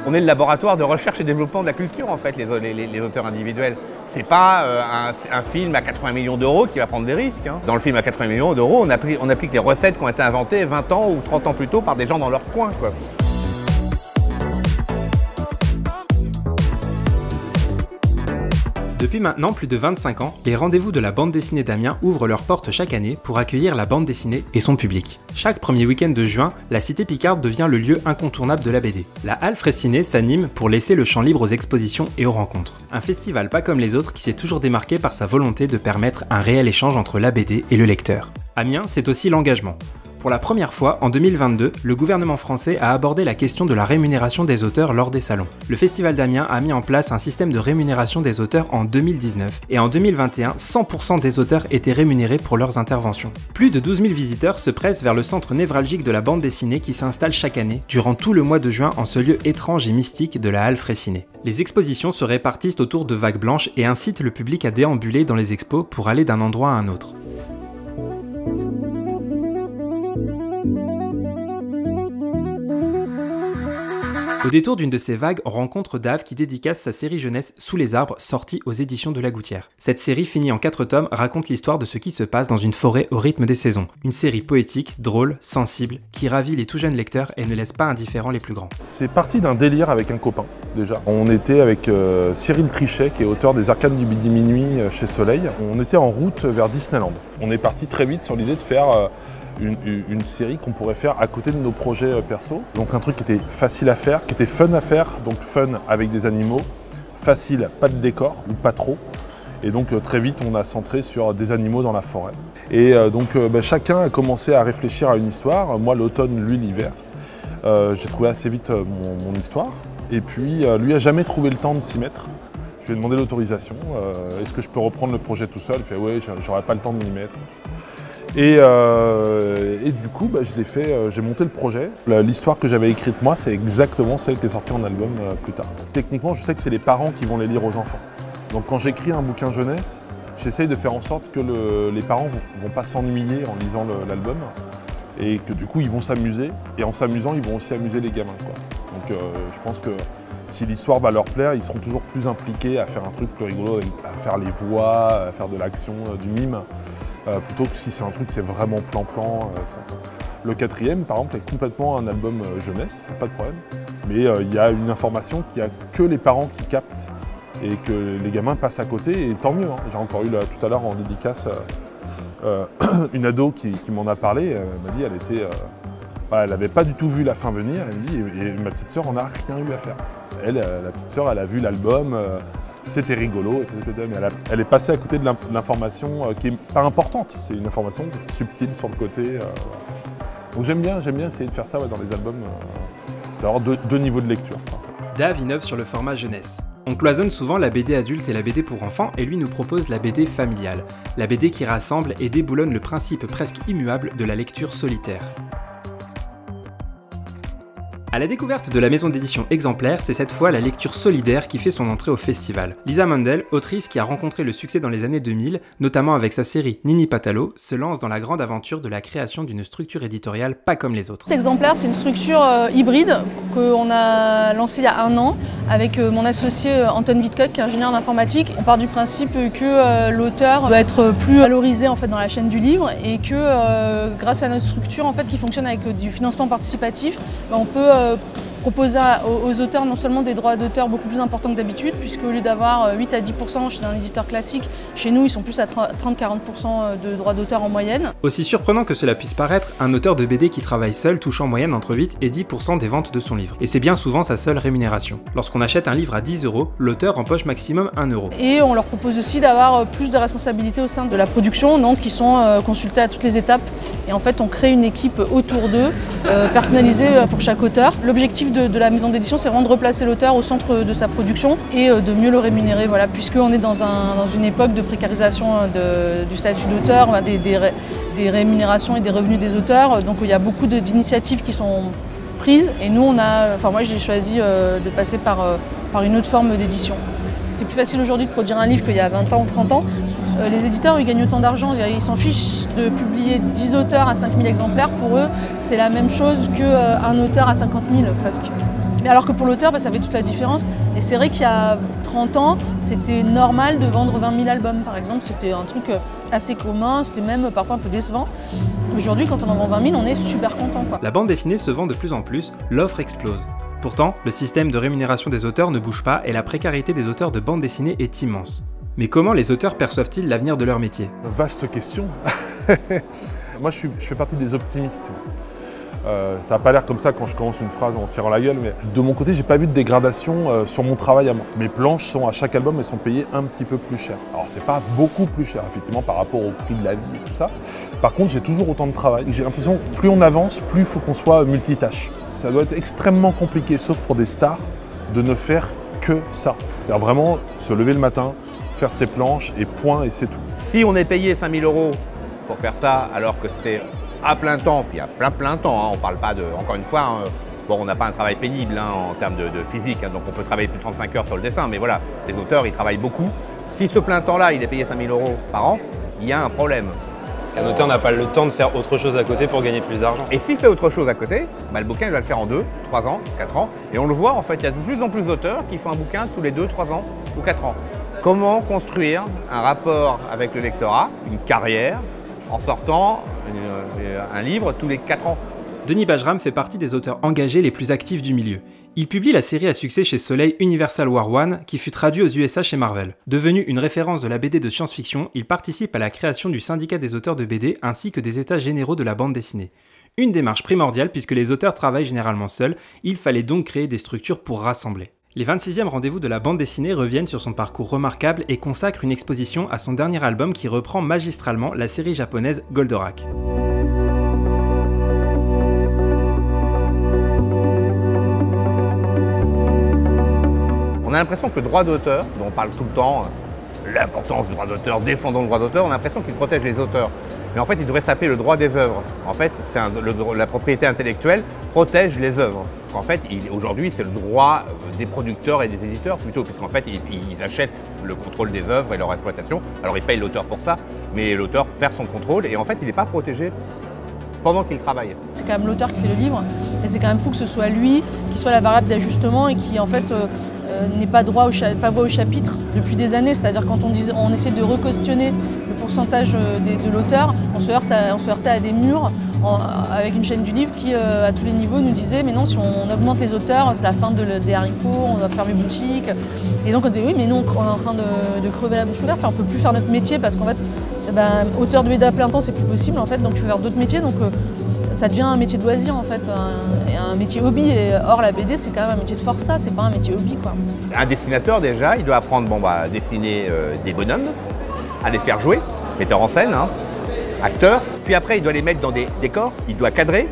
On est le laboratoire de recherche et développement de la culture, en fait, les auteurs individuels. C'est pas un film à 80 millions d'euros qui va prendre des risques. Hein. Dans le film à 80 millions d'euros, on applique les recettes qui ont été inventées 20 ans ou 30 ans plus tôt par des gens dans leur coin, quoi. Depuis maintenant plus de 25 ans, les rendez-vous de la bande dessinée d'Amiens ouvrent leurs portes chaque année pour accueillir la bande dessinée et son public. Chaque premier week-end de juin, la Cité Picarde devient le lieu incontournable de la BD. La Halle Fraissinet s'anime pour laisser le champ libre aux expositions et aux rencontres. Un festival pas comme les autres qui s'est toujours démarqué par sa volonté de permettre un réel échange entre la BD et le lecteur. Amiens, c'est aussi l'engagement. Pour la première fois, en 2022, le gouvernement français a abordé la question de la rémunération des auteurs lors des salons. Le Festival d'Amiens a mis en place un système de rémunération des auteurs en 2019 et en 2021, 100% des auteurs étaient rémunérés pour leurs interventions. Plus de 12 000 visiteurs se pressent vers le centre névralgique de la bande dessinée qui s'installe chaque année, durant tout le mois de juin en ce lieu étrange et mystique de la Halle Fraissinet. Les expositions se répartissent autour de vagues blanches et incitent le public à déambuler dans les expos pour aller d'un endroit à un autre. Au détour d'une de ces vagues, on rencontre Dave qui dédicace sa série jeunesse Sous les arbres, sortie aux éditions de La Gouttière. Cette série, finie en 4 tomes, raconte l'histoire de ce qui se passe dans une forêt au rythme des saisons. Une série poétique, drôle, sensible, qui ravit les tout jeunes lecteurs et ne laisse pas indifférents les plus grands. C'est parti d'un délire avec un copain, déjà. On était avec Cyril Trichet, qui est auteur des Arcanes du Midi Minuit chez Soleil. On était en route vers Disneyland. On est parti très vite sur l'idée de faire une série qu'on pourrait faire à côté de nos projets perso. Donc un truc qui était facile à faire, qui était fun à faire, donc fun avec des animaux, facile, pas de décor ou pas trop. Et donc très vite on a centré sur des animaux dans la forêt. Et chacun a commencé à réfléchir à une histoire, moi l'automne, lui l'hiver. J'ai trouvé assez vite mon histoire. Et puis lui a jamais trouvé le temps de s'y mettre. Je lui ai demandé l'autorisation, est-ce que je peux reprendre le projet tout seul? Il fait oui, j'aurais pas le temps de m'y mettre. Et du coup, je l'ai fait, j'ai monté le projet. L'histoire que j'avais écrite moi, c'est exactement celle qui est sortie en album plus tard. Techniquement, je sais que c'est les parents qui vont les lire aux enfants. Donc quand j'écris un bouquin jeunesse, j'essaye de faire en sorte que les parents ne vont pas s'ennuyer en lisant l'album et que du coup, ils vont s'amuser. Et en s'amusant, ils vont aussi amuser les gamins, quoi. Donc je pense que si l'histoire va leur plaire, ils seront toujours plus impliqués à faire un truc plus rigolo, à faire les voix, à faire de l'action, du mime, plutôt que si c'est un truc c'est vraiment plan-plan. Le 4e, par exemple, est complètement un album jeunesse, pas de problème, mais il y a une information qu'il n'y a que les parents qui captent et que les gamins passent à côté, et tant mieux. Hein. J'ai encore eu tout à l'heure en dédicace une ado qui m'en a parlé, elle m'a dit elle n'avait pas du tout vu la fin venir, elle me dit, et ma petite sœur en a rien eu à faire. Elle, la petite sœur, elle a vu l'album, c'était rigolo, mais elle est passée à côté de l'information qui n'est pas importante, c'est une information subtile sur le côté. Donc j'aime bien essayer de faire ça dans les albums, d'avoir deux niveaux de lecture. Dave innove sur le format jeunesse. On cloisonne souvent la BD adulte et la BD pour enfants et lui nous propose la BD familiale, la BD qui rassemble et déboulonne le principe presque immuable de la lecture solitaire. À la découverte de la maison d'édition Exemplaire, c'est cette fois la lecture solidaire qui fait son entrée au festival. Lisa Mandel, autrice qui a rencontré le succès dans les années 2000, notamment avec sa série Nini Patalo, se lance dans la grande aventure de la création d'une structure éditoriale pas comme les autres. Exemplaire, c'est une structure hybride qu'on a lancée il y a 1 an avec mon associé Anton Wittkock, qui est ingénieur d'informatique. On part du principe que l'auteur doit être plus valorisé en fait, dans la chaîne du livre et que grâce à notre structure en fait, qui fonctionne avec du financement participatif, on peut proposer aux auteurs non seulement des droits d'auteur beaucoup plus importants que d'habitude, puisqu'au lieu d'avoir 8 à 10% chez un éditeur classique, chez nous ils sont plus à 30-40% de droits d'auteur en moyenne. Aussi surprenant que cela puisse paraître, un auteur de BD qui travaille seul touche en moyenne entre 8 et 10% des ventes de son livre. Et c'est bien souvent sa seule rémunération. Lorsqu'on achète un livre à 10 €, l'auteur empoche maximum 1 €. Et on leur propose aussi d'avoir plus de responsabilités au sein de la production, donc ils sont consultés à toutes les étapes. Et en fait on crée une équipe autour d'eux, personnalisée pour chaque auteur. L'objectif de la maison d'édition, c'est vraiment de replacer l'auteur au centre de sa production et de mieux le rémunérer, voilà, puisqu'on est dans une époque de précarisation du statut d'auteur, des rémunérations et des revenus des auteurs. Donc il y a beaucoup d'initiatives qui sont prises et nous, moi j'ai choisi de passer par une autre forme d'édition. C'est plus facile aujourd'hui de produire un livre qu'il y a 20 ans ou 30 ans. Les éditeurs, ils gagnent autant d'argent, ils s'en fichent de publier 10 auteurs à 5000 exemplaires. Pour eux, c'est la même chose qu'un auteur à 50 000 presque. Mais alors que pour l'auteur, ça fait toute la différence. Et c'est vrai qu'il y a 30 ans, c'était normal de vendre 20 000 albums, par exemple. C'était un truc assez commun, c'était même parfois un peu décevant. Aujourd'hui, quand on en vend 20 000, on est super content, quoi. La bande dessinée se vend de plus en plus, l'offre explose. Pourtant, le système de rémunération des auteurs ne bouge pas et la précarité des auteurs de bande dessinée est immense. Mais comment les auteurs perçoivent-ils l'avenir de leur métier? Vaste question. Moi, je fais partie des optimistes. Ça n'a pas l'air comme ça quand je commence une phrase en tirant la gueule, mais de mon côté, j'ai pas vu de dégradation sur mon travail à moi. Mes planches sont, à chaque album, elles sont payées un petit peu plus cher. Alors, c'est pas beaucoup plus cher, effectivement, par rapport au prix de la vie et tout ça. Par contre, j'ai toujours autant de travail. J'ai l'impression que plus on avance, plus il faut qu'on soit multitâche. Ça doit être extrêmement compliqué, sauf pour des stars, de ne faire que ça. C'est-à-dire vraiment se lever le matin, faire ses planches et point, et c'est tout. Si on est payé 5 000 € pour faire ça, alors que c'est à plein temps, puis à plein temps, on parle pas de, encore une fois, bon, on n'a pas un travail pénible en termes de physique, donc on peut travailler plus de 35 heures sur le dessin, mais voilà, les auteurs, ils travaillent beaucoup. Si ce plein temps-là, il est payé 5 000 € par an, il y a un problème. Un auteur n'a pas le temps de faire autre chose à côté pour gagner plus d'argent. Et s'il fait autre chose à côté, le bouquin, il va le faire en 2, 3 ans, 4 ans. Et on le voit, en fait, il y a de plus en plus d'auteurs qui font un bouquin tous les 2, 3 ans ou 4 ans. Comment construire un rapport avec le lectorat, une carrière, en sortant un livre tous les 4 ans. Denis Bajram fait partie des auteurs engagés les plus actifs du milieu. Il publie la série à succès chez Soleil Universal War 1 qui fut traduit aux USA chez Marvel. Devenu une référence de la BD de science-fiction, il participe à la création du syndicat des auteurs de BD ainsi que des états généraux de la bande dessinée. Une démarche primordiale puisque les auteurs travaillent généralement seuls, il fallait donc créer des structures pour rassembler. Les 26e rendez-vous de la bande dessinée reviennent sur son parcours remarquable et consacrent une exposition à son dernier album qui reprend magistralement la série japonaise Goldorak. On a l'impression que le droit d'auteur, dont on parle tout le temps, l'importance du droit d'auteur, défendons le droit d'auteur, on a l'impression qu'il protège les auteurs. Mais en fait, il devrait s'appeler le droit des œuvres. En fait, la propriété intellectuelle protège les œuvres. En fait, aujourd'hui, c'est le droit des producteurs et des éditeurs plutôt, puisqu'en fait, ils achètent le contrôle des œuvres et leur exploitation. Alors, ils payent l'auteur pour ça, mais l'auteur perd son contrôle et en fait, il n'est pas protégé pendant qu'il travaille. C'est quand même l'auteur qui fait le livre et c'est quand même fou que ce soit lui qui soit la variable d'ajustement et qui en fait n'ait pas voix au chapitre depuis des années. C'est-à-dire quand on essaie de re-questionner le pourcentage de l'auteur, on se heurtait à des murs avec une chaîne du livre qui, à tous les niveaux, nous disait mais non, si on augmente les auteurs, c'est la fin des haricots, on doit fermer boutique. Et donc on disait oui, mais nous, on est en train de crever la bouche ouverte, on ne peut plus faire notre métier parce qu'en fait, auteur de BD à plein temps, c'est plus possible en fait, donc il faut faire d'autres métiers. Donc, ça devient un métier de loisir en fait, un métier hobby. Et or la BD c'est quand même un métier de forçat, c'est pas un métier hobby quoi. Un dessinateur déjà, il doit apprendre à dessiner des bonhommes, à les faire jouer, metteur en scène, acteur. Puis après il doit les mettre dans des décors, il doit cadrer,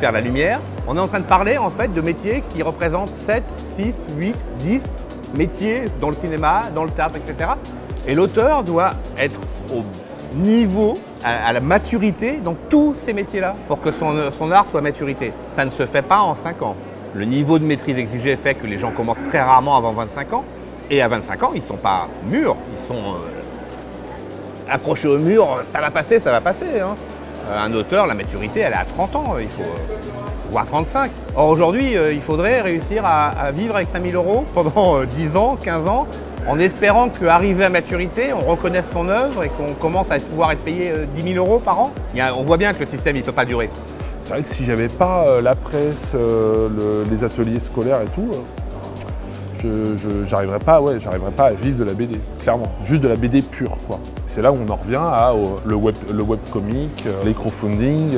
faire la lumière. On est en train de parler en fait de métiers qui représentent 7, 6, 8, 10 métiers dans le cinéma, dans le théâtre, etc. Et l'auteur doit être au niveau, à la maturité dans tous ces métiers-là pour que son art soit maturité. Ça ne se fait pas en 5 ans. Le niveau de maîtrise exigé fait que les gens commencent très rarement avant 25 ans. Et à 25 ans, ils ne sont pas mûrs, ils sont accrochés au mur, ça va passer, ça va passer. Un auteur, la maturité, elle est à 30 ans, il faut, voire 35. Or aujourd'hui, il faudrait réussir à vivre avec 5 000 € pendant 10 ans, 15 ans, en espérant qu'arrivé à maturité, on reconnaisse son œuvre et qu'on commence à pouvoir être payé 10 000 € par an. On voit bien que le système ne peut pas durer. C'est vrai que si j'avais pas la presse, les ateliers scolaires et tout, j'arriverais pas à vivre de la BD, clairement. Juste de la BD pure, quoi. C'est là où on en revient le webcomic, les crowdfunding,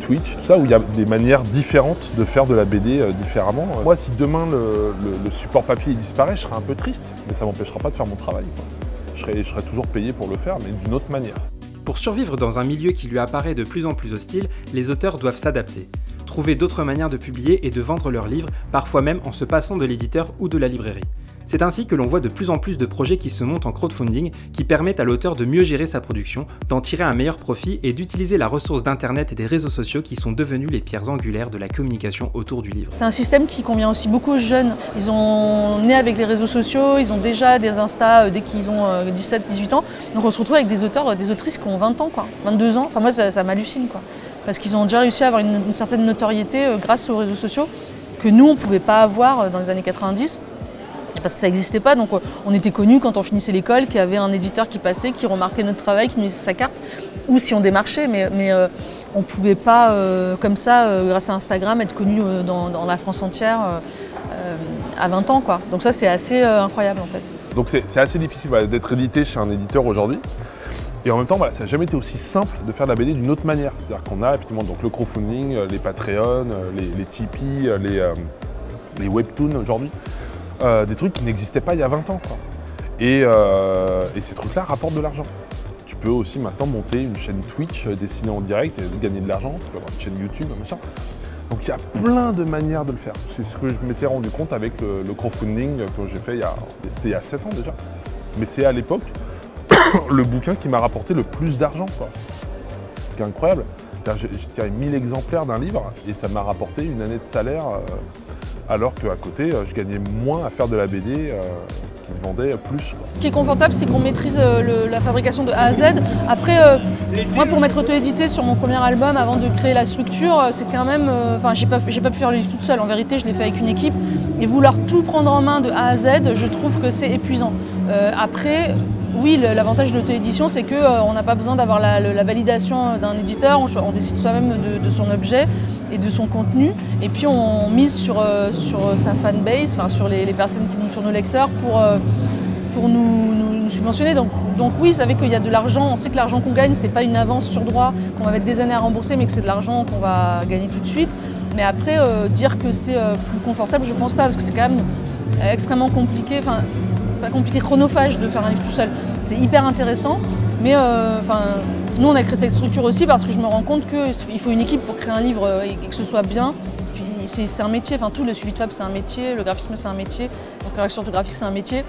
Twitch, tout ça, où il y a des manières différentes de faire de la BD différemment. Moi, si demain le support papier disparaît, je serais un peu triste, mais ça m'empêchera pas de faire mon travail, quoi. Je serais toujours payé pour le faire, mais d'une autre manière. Pour survivre dans un milieu qui lui apparaît de plus en plus hostile, les auteurs doivent s'adapter. Trouver d'autres manières de publier et de vendre leurs livres, parfois même en se passant de l'éditeur ou de la librairie. C'est ainsi que l'on voit de plus en plus de projets qui se montent en crowdfunding qui permettent à l'auteur de mieux gérer sa production, d'en tirer un meilleur profit et d'utiliser la ressource d'internet et des réseaux sociaux qui sont devenus les pierres angulaires de la communication autour du livre. C'est un système qui convient aussi beaucoup aux jeunes. Ils sont nés avec les réseaux sociaux, ils ont déjà des Insta dès qu'ils ont 17-18 ans. Donc on se retrouve avec des auteurs, des autrices qui ont 20 ans, quoi, 22 ans. Enfin moi ça m'hallucine, quoi. Parce qu'ils ont déjà réussi à avoir une certaine notoriété grâce aux réseaux sociaux. que nous, on ne pouvait pas avoir dans les années 90. Parce que ça n'existait pas, donc on était connus quand on finissait l'école, qu'il y avait un éditeur qui passait, qui remarquait notre travail, qui nous laissait sa carte, ou si on démarchait, mais on ne pouvait pas, comme ça, grâce à Instagram, être connu dans la France entière à 20 ans, quoi. Donc ça, c'est assez incroyable, en fait. Donc c'est assez difficile d'être édité chez un éditeur aujourd'hui. Et en même temps, voilà, ça n'a jamais été aussi simple de faire de la BD d'une autre manière. C'est-à-dire qu'on a effectivement donc, le crowdfunding, les Patreon, les Tipeee, les Webtoons aujourd'hui. Des trucs qui n'existaient pas il y a 20 ans, quoi. Et ces trucs-là rapportent de l'argent. Tu peux aussi maintenant monter une chaîne Twitch, dessiner en direct et gagner de l'argent. Tu peux avoir une chaîne YouTube, machin. Donc il y a plein de manières de le faire. C'est ce que je m'étais rendu compte avec le crowdfunding que j'ai fait c'était il y a 7 ans déjà. Mais c'est à l'époque le bouquin qui m'a rapporté le plus d'argent, quoi. Ce qui est incroyable. J'ai tiré 1000 exemplaires d'un livre et ça m'a rapporté une année de salaire. Alors qu'à côté, je gagnais moins à faire de la BD qui se vendait plus, quoi. Ce qui est confortable, c'est qu'on maîtrise la fabrication de A à Z. Après, moi, pour m'être auto-édité sur mon premier album, avant de créer la structure, c'est quand même... Enfin, j'ai pas pu faire le livre toute seule. En vérité, je l'ai fait avec une équipe. Et vouloir tout prendre en main de A à Z, je trouve que c'est épuisant. Après, oui, l'avantage de l'auto-édition, c'est qu'on n'a pas besoin d'avoir la validation d'un éditeur. On décide soi-même de son objet et de son contenu, et puis on mise sur sa fanbase, enfin sur les personnes sur nos lecteurs pour nous subventionner. Donc oui, ça veut qu'il y a de l'argent, on sait que l'argent qu'on gagne, c'est pas une avance sur droit qu'on va mettre des années à rembourser, mais que c'est de l'argent qu'on va gagner tout de suite. Mais après, dire que c'est plus confortable, je pense pas, parce que c'est quand même extrêmement compliqué, enfin c'est pas compliqué, chronophage de faire un livre tout seul. C'est hyper intéressant, mais nous, on a créé cette structure aussi parce que je me rends compte qu'il faut une équipe pour créer un livre et que ce soit bien. Puis c'est un métier, enfin tout le suivi de fab c'est un métier, le graphisme c'est un métier, la correction orthographique c'est un métier,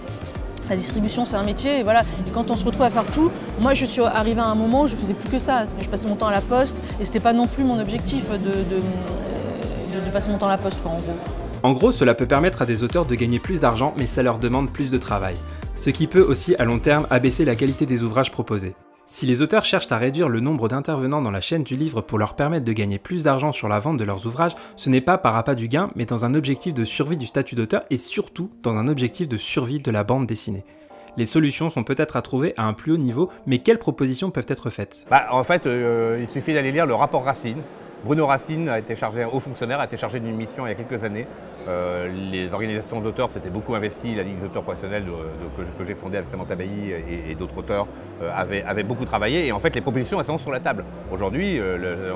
la distribution c'est un métier, et voilà. Et quand on se retrouve à faire tout, moi je suis arrivée à un moment où je faisais plus que ça. Je passais mon temps à la poste et c'était pas non plus mon objectif de passer mon temps à la poste, quoi, en gros. En gros, cela peut permettre à des auteurs de gagner plus d'argent, mais ça leur demande plus de travail. Ce qui peut aussi, à long terme, abaisser la qualité des ouvrages proposés. Si les auteurs cherchent à réduire le nombre d'intervenants dans la chaîne du livre pour leur permettre de gagner plus d'argent sur la vente de leurs ouvrages, ce n'est pas par appât du gain, mais dans un objectif de survie du statut d'auteur et surtout dans un objectif de survie de la bande dessinée. Les solutions sont peut-être à trouver à un plus haut niveau, mais quelles propositions peuvent être faites ? En fait, il suffit d'aller lire le rapport Racine. Bruno Racine a été chargé, haut fonctionnaire, a été chargé d'une mission il y a quelques années. Les organisations d'auteurs s'étaient beaucoup investies, la Ligue des auteurs professionnels que j'ai fondée avec Samantha Bailly et d'autres auteurs avaient beaucoup travaillé. Et en fait, les propositions, elles sont sur la table. Aujourd'hui,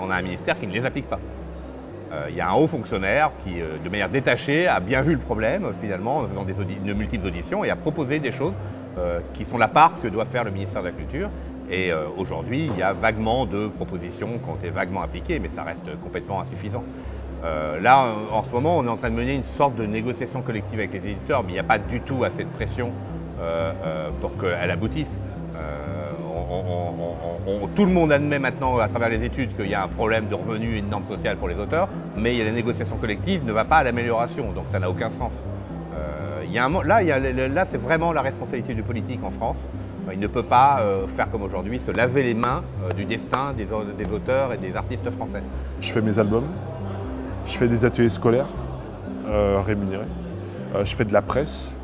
on a un ministère qui ne les applique pas. Il y a un haut fonctionnaire qui, de manière détachée, a bien vu le problème, finalement, en faisant de multiples auditions et a proposé des choses qui sont la part que doit faire le ministère de la Culture. Et aujourd'hui, il y a vaguement de propositions qui ont été vaguement appliquées, mais ça reste complètement insuffisant. Là, en ce moment, on est en train de mener une sorte de négociation collective avec les éditeurs, mais il n'y a pas du tout assez de pression pour qu'elle aboutisse. Tout le monde admet maintenant, à travers les études, qu'il y a un problème de revenus et de normes sociales pour les auteurs, mais la négociation collective ne va pas à l'amélioration, donc ça n'a aucun sens. Là, c'est vraiment la responsabilité du politique en France. Il ne peut pas faire comme aujourd'hui, se laver les mains du destin des auteurs et des artistes français. Je fais mes albums, je fais des ateliers scolaires rémunérés, je fais de la presse.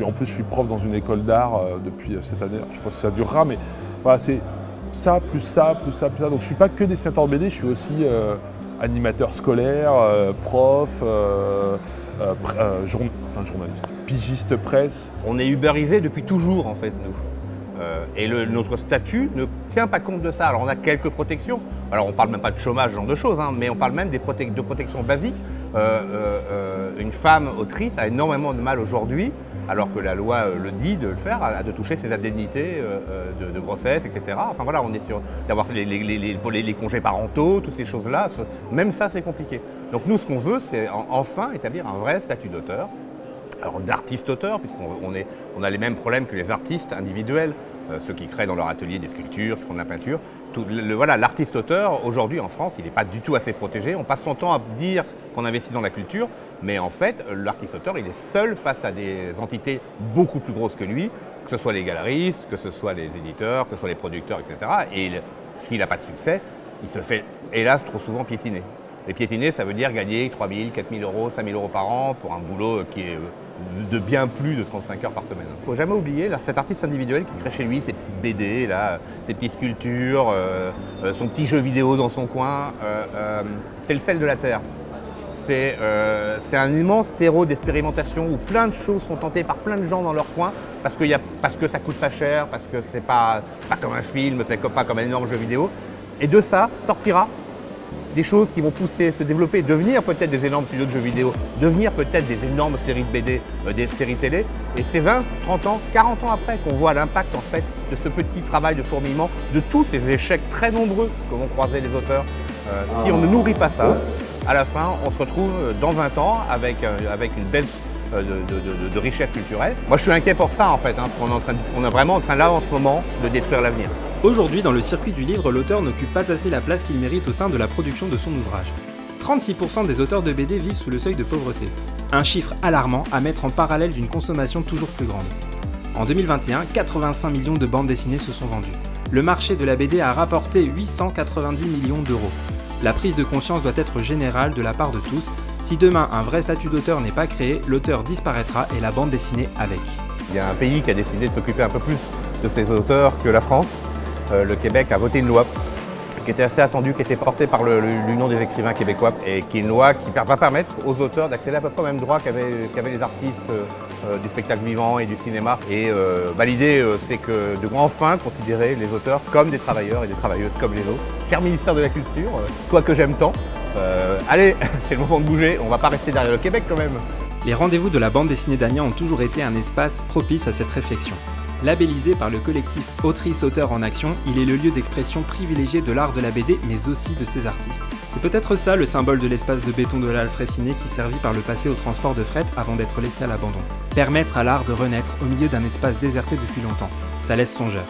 En plus, je suis prof dans une école d'art depuis cette année. Je ne sais pas si ça durera, mais voilà, c'est ça, plus ça, plus ça, plus ça. Donc je ne suis pas que dessinateur de BD, je suis aussi animateur scolaire, prof, journaliste, pigiste presse. On est uberisé depuis toujours, en fait, nous. Et notre statut ne tient pas compte de ça. Alors on a quelques protections. Alors on ne parle même pas de chômage, ce genre de choses, hein, mais on parle même de protections basiques. Une femme autrice a énormément de mal aujourd'hui, alors que la loi le dit de le faire, de toucher ses indemnités de grossesse, etc. Enfin voilà, on est sur d'avoir les congés parentaux, toutes ces choses-là. Même ça, c'est compliqué. Donc nous, ce qu'on veut, c'est enfin établir un vrai statut d'auteur. Alors d'artiste-auteur, puisqu'on a les mêmes problèmes que les artistes individuels, ceux qui créent dans leur atelier des sculptures, qui font de la peinture. Voilà, l'artiste-auteur, aujourd'hui en France, il n'est pas du tout assez protégé. On passe son temps à dire qu'on investit dans la culture, mais en fait, l'artiste-auteur, il est seul face à des entités beaucoup plus grosses que lui, que ce soit les galeristes, que ce soit les éditeurs, que ce soit les producteurs, etc. Et s'il n'a pas de succès, il se fait, hélas, trop souvent piétiner. Et piétiner, ça veut dire gagner 3 000, 4 000 euros, 5 000 euros par an pour un boulot qui est de bien plus de 35 heures par semaine. Il ne faut jamais oublier là, cet artiste individuel qui crée chez lui ses petites BD, là, ses petites sculptures, son petit jeu vidéo dans son coin. C'est le sel de la terre. C'est un immense terreau d'expérimentation où plein de choses sont tentées par plein de gens dans leur coin parce que ça coûte pas cher, parce que c'est pas comme un film, c'est pas comme un énorme jeu vidéo. Et de ça sortira des choses qui vont pousser, se développer, devenir peut-être des énormes studios de jeux vidéo, devenir peut-être des énormes séries de BD, des séries télé. Et c'est 20, 30 ans, 40 ans après qu'on voit l'impact en fait de ce petit travail de fourmillement, de tous ces échecs très nombreux que vont croiser les auteurs. Si on ne nourrit pas ça, à la fin, on se retrouve dans 20 ans avec une baisse de richesse culturelle. Moi, je suis inquiet pour ça, en fait, parce qu'on est vraiment en train, là, en ce moment, de détruire l'avenir. Aujourd'hui, dans le circuit du livre, l'auteur n'occupe pas assez la place qu'il mérite au sein de la production de son ouvrage. 36% des auteurs de BD vivent sous le seuil de pauvreté. Un chiffre alarmant à mettre en parallèle d'une consommation toujours plus grande. En 2021, 85 millions de bandes dessinées se sont vendues. Le marché de la BD a rapporté 890 millions d'euros. La prise de conscience doit être générale de la part de tous. Si demain un vrai statut d'auteur n'est pas créé, l'auteur disparaîtra et la bande dessinée avec. Il y a un pays qui a décidé de s'occuper un peu plus de ses auteurs que la France. Le Québec a voté une loi qui était assez attendue, qui était portée par l'Union des écrivains québécois et qui est une loi qui va permettre aux auteurs d'accéder à peu près au même droit qu'avaient les artistes du spectacle vivant et du cinéma. Et l'idée, c'est que de enfin considérer les auteurs comme des travailleurs et des travailleuses comme les autres. Cher ministère de la Culture, toi que j'aime tant, allez, c'est le moment de bouger, on va pas rester derrière le Québec quand même. Les rendez-vous de la bande dessinée d'Amiens ont toujours été un espace propice à cette réflexion. Labellisé par le collectif Autrice-Auteurs en Action, il est le lieu d'expression privilégié de l'art de la BD, mais aussi de ses artistes. C'est peut-être ça le symbole de l'espace de béton de la halle Fraissinet qui servit par le passé au transport de fret avant d'être laissé à l'abandon. Permettre à l'art de renaître au milieu d'un espace déserté depuis longtemps. Ça laisse songeur.